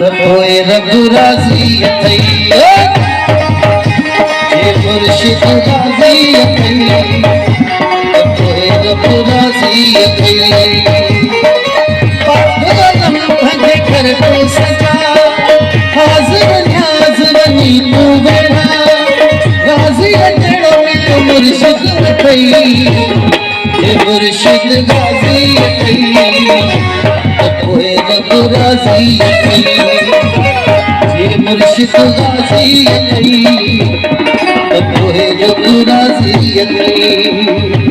पोइ रब राज़ी अथई जे मुर्शिद राज़ी अथई पोइ रब राज़ी अथई पागलम भंगे कर तो सजा हाज़िर न्याज़ वनी तू वेठा राज़ी अचणो तो मुर्शिद अथई जे मुर्शिद राज़ी अथई पोइ रब राज़ी अथई जे मुर्शिद राज़ी अथई पोइ रब राज़ी अथई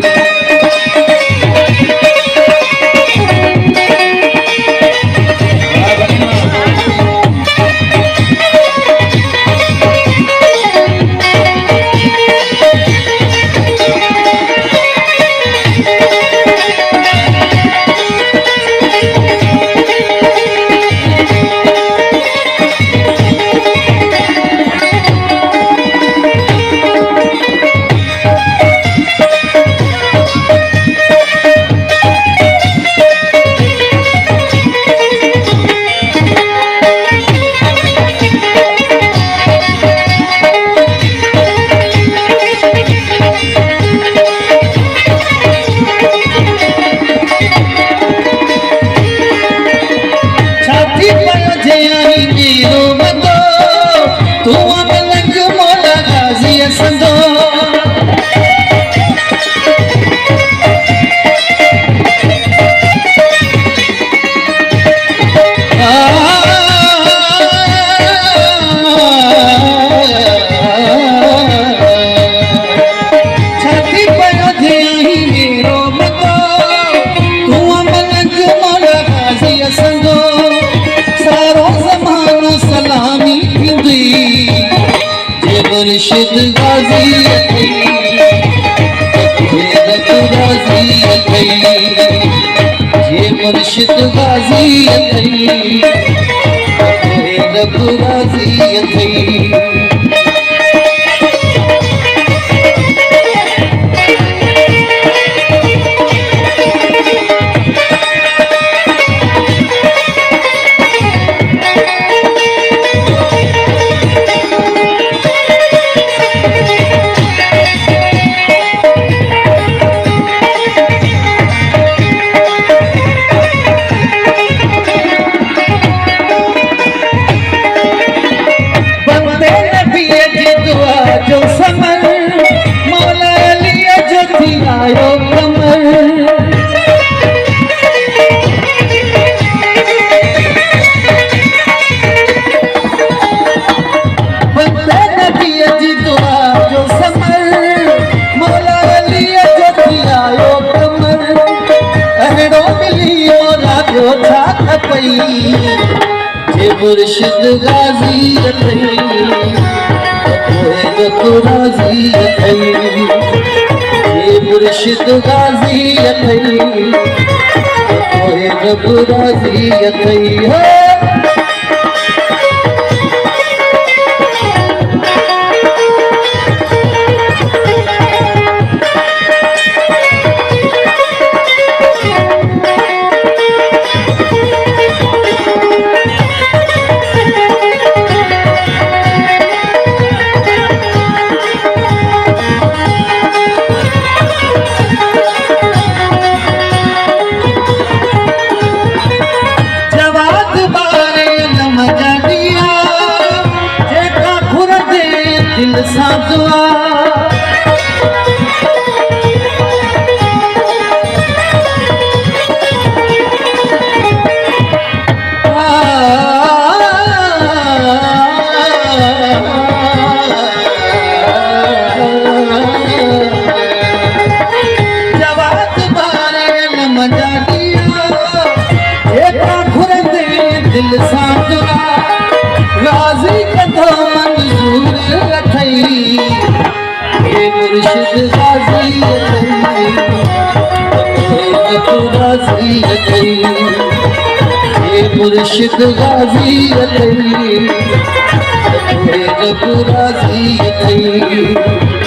मुर्शिद गाज़ी अथई पोइ रब राज़ी अथई जे मुर्शिद गाज़ी अथई पोइ रब राज़ी अथई जो समर मौला अली जो थी आयो कमर बंदे नबी जी दुआ जो समर मौला अली जो थी आयो कमर अहिड़ो मिली मौला जो छा खपई जे मुर्शिद गाज़ी अथई पोइ रब राज़ी अथई जे मुर्शिद गाज़ी अथई पोइ रब राज़ी अथई दिल सां दुआ जवाब बारे मजा दिया जेका घुरंदे दिल सां दुआ राज़ी कंदो मंज़ूर अथई हे मुर्शिद गाज़ी अथई पोइ रब राज़ी अथई हे मुर्शिद गाज़ी अथई पोइ रब राज़ी अथई